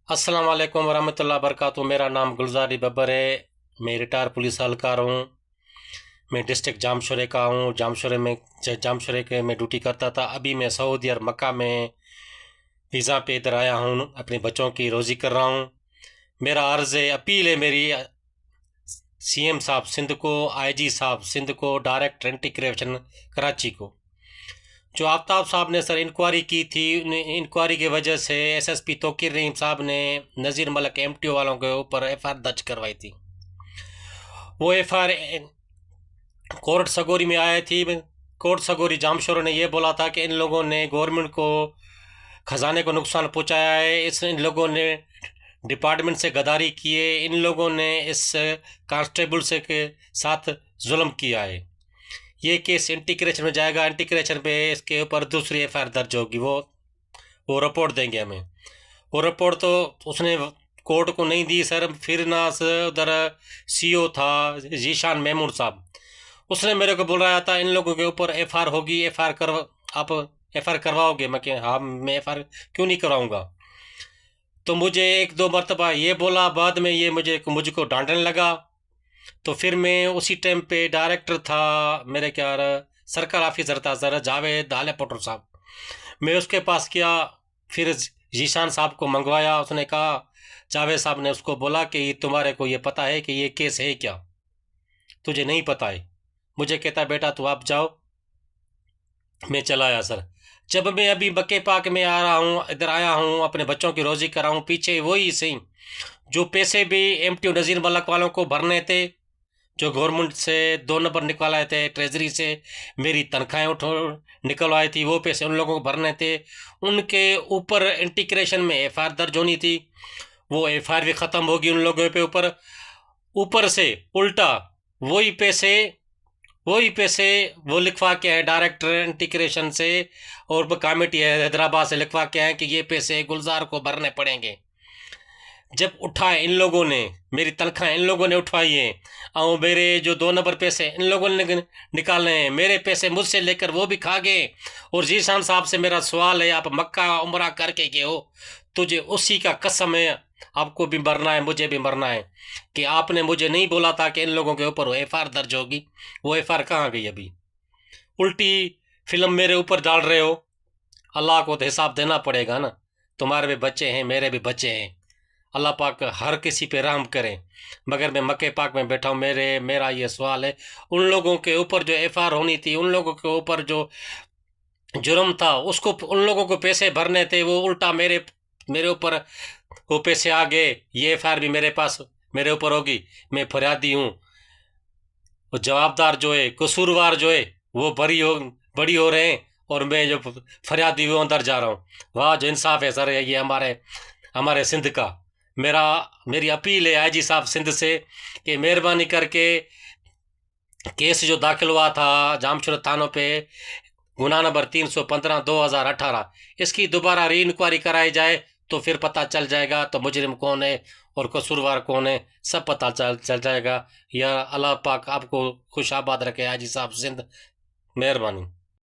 अस्सलाम वालेकुम वरहमतुल्लाह बरकातहू। मेरा नाम गुलजारी बब्बर है। मैं रिटायर पुलिस एहलकार हूँ। मैं डिस्ट्रिक्ट जामशोरे का हूँ। जामशोरे के मैं ड्यूटी करता था। अभी मैं सऊदी और मक्का में वीज़ा पे इधर आया हूँ, अपने बच्चों की रोज़ी कर रहा हूँ। मेरा अर्ज़ है, अपील है मेरी सीएम साहब सिंध को, आईजी साहब सिंध को, डायरेक्ट इंटीग्रेशन कराची को। जो आफ्ताब साहब ने सर इंक्वायरी की थी, इंक्वायरी की वजह से एसएसपी तोकीर रहीम साहब ने नज़ीर मलक एमटीओ वालों के ऊपर एफआईआर दर्ज करवाई थी। वो एफआईआर कोर्ट सगोरी में आई थी। कोर्ट सगोरी जामशोर ने यह बोला था कि इन लोगों ने गवर्नमेंट को, खजाने को नुकसान पहुंचाया है। इन लोगों ने डिपार्टमेंट से गद्दारी की है। इन लोगों ने इस कांस्टेबल से के साथ जुल्म किया है। ये केस इंटीग्रेशन में जाएगा। इंटीग्रेशन पे इसके ऊपर दूसरी एफआईआर दर्ज होगी। वो रिपोर्ट देंगे हमें। वो रिपोर्ट तो उसने कोर्ट को नहीं दी सर। फिर ना उधर सीओ था जीशान महमूद साहब, उसने मेरे को बुलाया था, इन लोगों के ऊपर एफआईआर होगी, एफआईआर करवा, आप एफआईआर करवाओगे? मैं क्या, हाँ मैं एफआईआर क्यों नहीं कराऊंगा। तो मुझे एक दो मरतबा ये बोला, बाद में ये मुझको डांटने लगा। तो फिर मैं उसी टाइम पे डायरेक्टर था, मेरे क्या सर्कल ऑफिसर था सर जावेद आले पटोर साहब, मैं उसके पास किया। फिर जीशान साहब को मंगवाया। उसने कहा, जावेद साहब ने उसको बोला कि तुम्हारे को ये पता है कि ये केस है क्या? तुझे नहीं पता है? मुझे कहता, बेटा तू आप जाओ। मैं चला आया सर। जब मैं अभी बक्के पाक में आ रहा हूँ, इधर आया हूँ, अपने बच्चों की रोज़ी कर रहा हूँ, पीछे वही सही जो पैसे भी एमटीओ नज़ीर मलक वालों को भरने थे, जो गवर्नमेंट से 2 नंबर निकालाए थे, ट्रेजरी से मेरी तनख्वाहें उठो निकलवाई थी, वो पैसे उन लोगों को भरने थे। उनके ऊपर इंटीग्रेशन में एफआईआर दर्ज होनी थी। वो एफआईआर भी ख़त्म होगी उन लोगों पे ऊपर। ऊपर से उल्टा वही पैसे वही पैसे वो लिखवा के है डायरेक्टर इंटीग्रेशन से, और कमेटी है हैदराबाद से लिखवा के है कि ये पैसे गुलजार को भरने पड़ेंगे। जब उठाए इन लोगों ने, मेरी तनख्वाह इन लोगों ने उठवाई है, और मेरे जो 2 नंबर पैसे इन लोगों ने निकाले हैं, मेरे पैसे मुझसे लेकर वो भी खा गए। और जीशान साहब से मेरा सवाल है, आप मक्का उम्रा करके गए हो, तुझे उसी का कसम है, आपको भी मरना है, मुझे भी मरना है, कि आपने मुझे नहीं बोला था कि इन लोगों के ऊपर वो एफआईआर दर्ज होगी। वो एफआईआर कहाँ गई? अभी उल्टी फिल्म मेरे ऊपर डाल रहे हो। अल्लाह को तो हिसाब देना पड़ेगा ना। तुम्हारे भी बच्चे हैं, मेरे भी बच्चे हैं। अल्लाह पाक हर किसी पे रहम करे। मगर मैं मक्के पाक में बैठा हूँ। मेरा ये सवाल है, उन लोगों के ऊपर जो एफआईआर होनी थी, उन लोगों के ऊपर जो जुर्म था, उसको उन लोगों को पैसे भरने थे, वो उल्टा मेरे मेरे ऊपर वो पैसे आ गए। ये एफआईआर भी मेरे पास मेरे ऊपर होगी। मैं फरियादी हूँ। वो जवाबदार जो है, कसूरवार जो है, वो बड़ी हो रहे हैं, और मैं जो फरियादी वो अंदर जा रहा हूँ। वाह जो इंसाफ है सर, ये हमारे हमारे सिंध का। मेरी अपील है आईजी साहब सिंध से कि मेहरबानी करके केस जो दाखिल हुआ था जामशोर थानों पे, गुना नंबर 315/2018, इसकी दोबारा री इंक्वायरी कराई जाए, तो फिर पता चल जाएगा तो मुजरिम कौन है और कसूरवार कौन है, सब पता चल जाएगा। या अल्लाह पाक आपको खुश आबाद रखे आजी साहब सिंध। मेहरबानी।